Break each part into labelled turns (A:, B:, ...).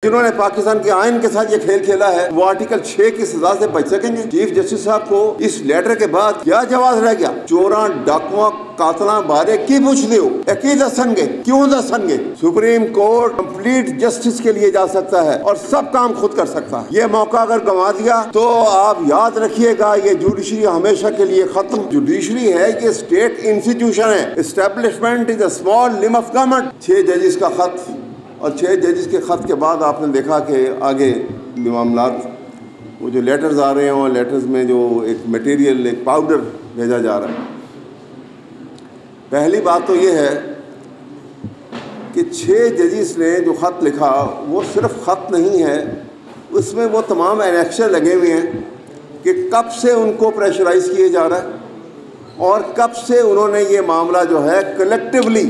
A: जिन्होंने पाकिस्तान के आइन के साथ ये खेल खेला है वो आर्टिकल 6 की सजा से बच सकेंगे। चीफ जस्टिस साहब को इस लेटर के बाद क्या जवाब रह गया? चोरा डाकुआ कातला बारे की पूछते हो की दसनगे क्यों दसनगे? सुप्रीम कोर्ट कंप्लीट जस्टिस के लिए जा सकता है और सब काम खुद कर सकता है। ये मौका अगर गंवा दिया तो आप याद रखिएगा ये जुडिशरी हमेशा के लिए खत्म। जुडिशरी है ये स्टेट इंस्टीट्यूशन है। Establishment is a small limb of government. 6 जजेस का खत और 6 जजेस के ख़त के बाद आपने देखा कि आगे मामलात वो जो लेटर्स आ रहे हैं और लेटर्स में जो एक मटेरियल एक पाउडर भेजा जा रहा है। पहली बात तो ये है कि 6 जजेस ने जो ख़त लिखा वो सिर्फ ख़त नहीं है, उसमें वो तमाम एनेक्शर लगे हुए हैं कि कब से उनको प्रेशराइज़ किए जा रहा है और कब से उन्होंने ये मामला जो है collectively,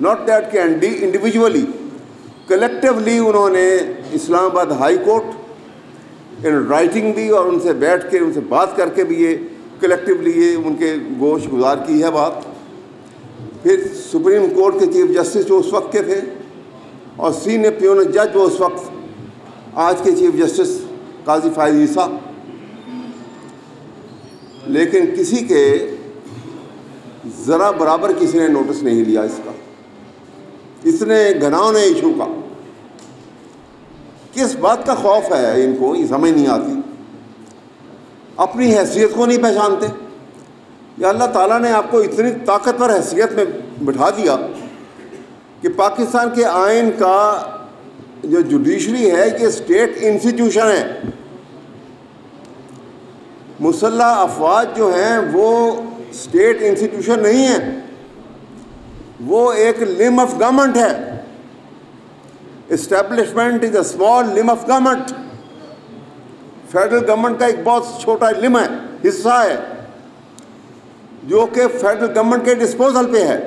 A: not that can be individually, collectively उन्होंने Islamabad high court in writing भी और उनसे बैठ के उनसे बात करके भी ये कलेक्टिवली ये उनके गोश गुजार की है बात। फिर सुप्रीम कोर्ट के चीफ जस्टिस जो उस वक्त के थे और सीनियर प्यून जज वो उस वक्त आज के चीफ जस्टिस काजी फायज ईसा, लेकिन किसी के ज़रा बराबर किसी ने नोटिस नहीं लिया इसका। इसने घनाओं इशू का किस बात का खौफ है इनको ये समझ नहीं आती। अपनी हैसियत को नहीं पहचानते या अल्लाह ताला ने आपको इतनी ताकतवर हैसियत में बिठा दिया कि पाकिस्तान के आइन का जो जुडिशरी है ये स्टेट इंस्टीट्यूशन है। मुसल्लह अफवाज जो हैं वो स्टेट इंस्टीट्यूशन नहीं है, वो एक लिम्ब ऑफ गवर्नमेंट है। Establishment is a small limb of government. Federal government का एक बहुत छोटा लिम्ब है, हिस्सा है जो कि फेडरल गवर्नमेंट के डिस्पोजल पे है।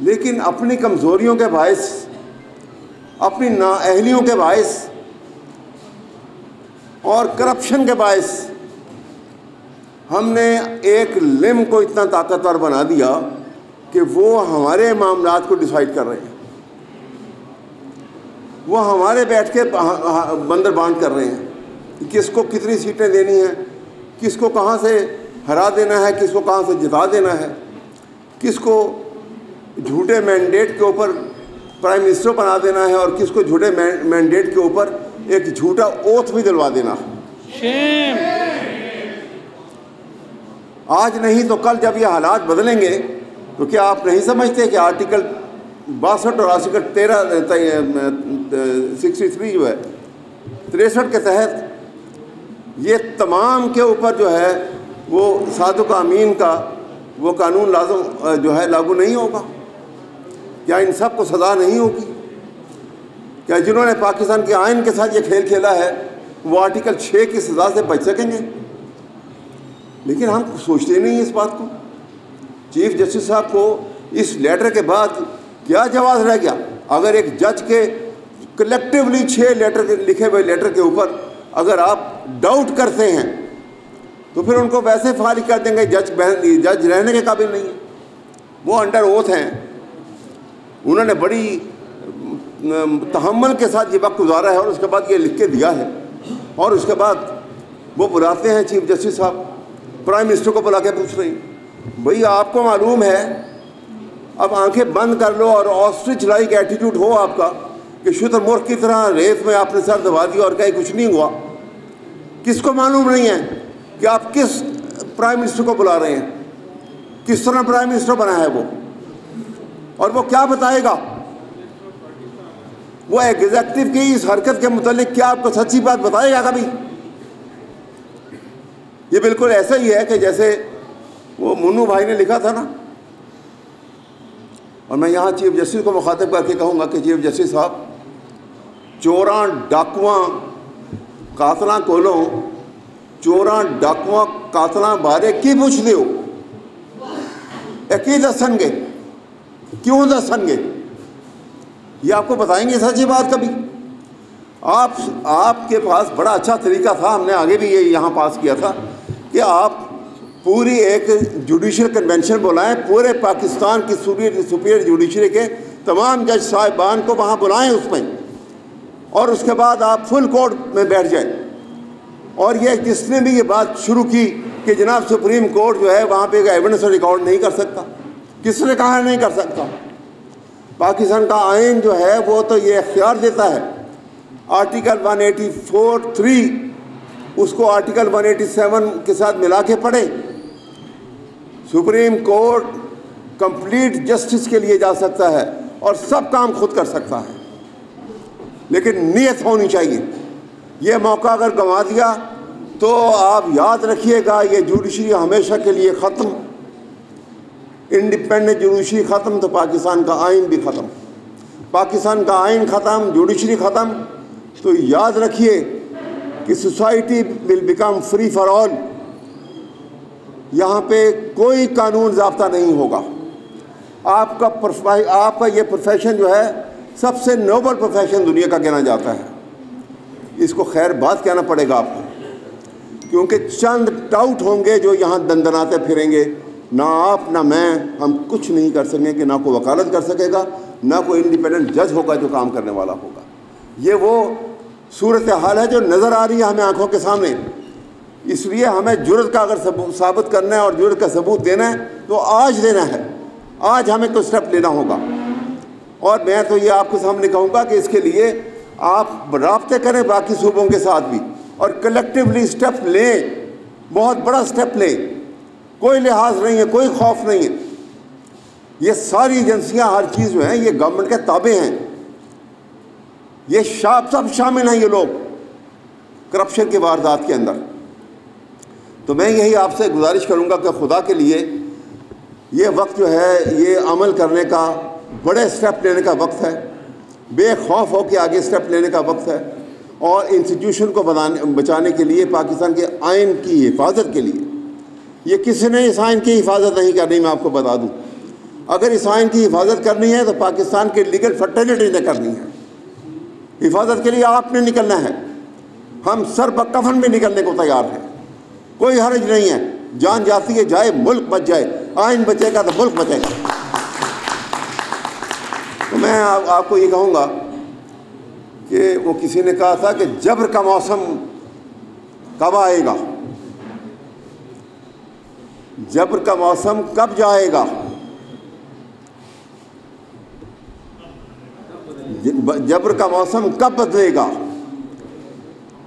A: लेकिन अपनी कमजोरियों के बायस, अपनी नाअहलियों के बायस और करप्शन के बायस हमने एक लिम्ब को इतना ताकतवर बना दिया कि वो हमारे मामलात को डिसाइड कर रहे हैं। वो हमारे बैठ के बंदर बांट कर रहे हैं कि किसको कितनी सीटें देनी हैं, किसको कहाँ से हरा देना है, किसको कहाँ से जिता देना है, किसको झूठे मैंडेट के ऊपर प्राइम मिनिस्टर बना देना है और किसको झूठे मैंडेट के ऊपर एक झूठा ओथ भी दिलवा देना। आज नहीं तो कल जब ये हालात बदलेंगे तो क्या आप नहीं समझते कि आर्टिकल 62 और आर्टिकल 63 जो है 63 के तहत ये तमाम के ऊपर जो है वो सादुक अमीन का वो कानून लाजम जो है लागू नहीं होगा? क्या इन सब को सज़ा नहीं होगी? क्या जिन्होंने पाकिस्तान के आइन के साथ ये खेल खेला है वो आर्टिकल 6 की सज़ा से बच सकेंगे? लेकिन हम सोचते नहीं इस बात को। चीफ जस्टिस साहब को इस लेटर के बाद क्या जवाब रह गया? अगर एक जज के कलेक्टिवली 6 लेटर लिखे हुए लेटर के ऊपर अगर आप डाउट करते हैं तो फिर उनको वैसे फारिग कर देंगे, जज रहने के काबिल नहीं है। वो अंडर ओथ हैं, उन्होंने बड़ी तहम्मुल के साथ ये वक्त गुजारा है और उसके बाद ये लिख के दिया है और उसके बाद वो बुलाते हैं चीफ जस्टिस साहब, प्राइम मिनिस्टर को बुला के पूछ रहे हैं भाई आपको मालूम है, अब आंखें बंद कर लो और ऑस्ट्रिच लाइक एटीट्यूड हो आपका कि शुतुरमुर्ग की तरह रेत में आपने सर दबा दिया और कहीं कुछ नहीं हुआ। किसको मालूम नहीं है कि आप किस प्राइम मिनिस्टर को बुला रहे हैं, किस तरह प्राइम मिनिस्टर बना है वो, और वो क्या बताएगा? वो एग्जीक्यूटिव की इस हरकत के मुतालिक क्या आपको सच्ची बात बताएगा कभी? ये बिल्कुल ऐसा ही है कि जैसे वो मुन्नू भाई ने लिखा था ना, और मैं यहाँ चीफ जस्टिस को मुखातिब करके कहूँगा कि चीफ जस्टिस साहब, चोरा डाकुआ कातला कोलों चोरा डाकुआ कातला बारे की पूछते हो की दसनगे क्यों दसनगे? ये आपको बताएंगे सच्ची बात कभी? आपके पास बड़ा अच्छा तरीका था, हमने आगे भी ये यहाँ पास किया था कि आप पूरी एक जुडिशल कन्वेंशन बुलाएं, पूरे पाकिस्तान की सुपीरियर जुडिशरी के तमाम जज साहिबान को वहाँ बुलाएं उसमें, और उसके बाद आप फुल कोर्ट में बैठ जाएं। और ये जिसने भी ये बात शुरू की कि जनाब सुप्रीम कोर्ट जो है वहाँ पे एविडेंस रिकॉर्ड नहीं कर सकता, किसने कहा नहीं कर सकता? पाकिस्तान का आइन जो है वो तो ये इख्तियार देता है, आर्टिकल 184(3) उसको आर्टिकल 187 के साथ मिला के पढ़े। सुप्रीम कोर्ट कंप्लीट जस्टिस के लिए जा सकता है और सब काम खुद कर सकता है, लेकिन नीयत होनी चाहिए। ये मौका अगर गंवा दिया तो आप याद रखिएगा, ये जुडिशरी हमेशा के लिए ख़त्म। इंडिपेंडेंट जुडिशरी ख़त्म तो पाकिस्तान का आइन भी ख़त्म। पाकिस्तान का आइन ख़त्म, जुडिशरी ख़त्म, तो याद रखिए कि society will become free for all. यहाँ पे कोई कानून ज़ाब्ता नहीं होगा। आपका ये प्रोफेशन जो है सबसे नोबल प्रोफेशन दुनिया का कहना जाता है। इसको खैर बात कहना पड़ेगा आपको, क्योंकि चंद टाउट होंगे जो यहाँ दंदनाते फिरेंगे। ना आप ना मैं, हम कुछ नहीं कर सकेंगे, ना कोई वकालत कर सकेगा, ना कोई इंडिपेंडेंट जज होगा जो काम करने वाला होगा। ये वो सूरत हाल है जो नज़र आ रही है हमें आंखों के सामने। इसलिए हमें जुर्रत का अगर साबित करना है और जुर्रत का सबूत देना है तो आज देना है, आज हमें कोई स्टेप लेना होगा। और मैं तो ये आपके सामने कहूँगा कि इसके लिए आप राब्ते करें बाकी सूबों के साथ भी और कलेक्टिवली स्टेप लें, बहुत बड़ा स्टेप लें। कोई लिहाज नहीं है, कोई खौफ नहीं है। ये सारी एजेंसियां, हर चीज़ जो हैं ये गवर्नमेंट के ताबे हैं। ये सब शामिल हैं ये लोग करप्शन की वारदात के अंदर। तो मैं यही आपसे गुजारिश करूंगा कि खुदा के लिए ये वक्त जो है ये अमल करने का, बड़े स्टेप लेने का वक्त है, बेखौफ हो के आगे स्टेप लेने का वक्त है। और इंस्टीट्यूशन को बचाने के लिए, पाकिस्तान के आइन की हिफाजत के लिए, ये किसी ने इस आइन की हिफाजत नहीं करनी। मैं आपको बता दूं, अगर इस आइन की हिफाजत करनी है तो पाकिस्तान के लीगल फर्टिलिटी ने करनी है। हिफाजत के लिए आपने निकलना है, हम सर पर कफन में निकलने को तैयार हैं, कोई हर्ज नहीं है। जान जाती है जाए, मुल्क बच जाए, आइन बचेगा तो मुल्क बचेगा। तो मैं आपको ये कहूँगा कि वो किसी ने कहा था कि जबर का मौसम कब आएगा, जबर का मौसम कब जाएगा, जबर का मौसम कब बदलेगा?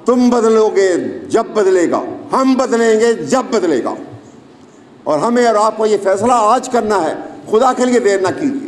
A: तुम बदलोगे जब बदलेगा, हम बदलेंगे जब बदलेगा। और हमें और आपको ये फैसला आज करना है, खुदा के लिए देर ना कीजिए।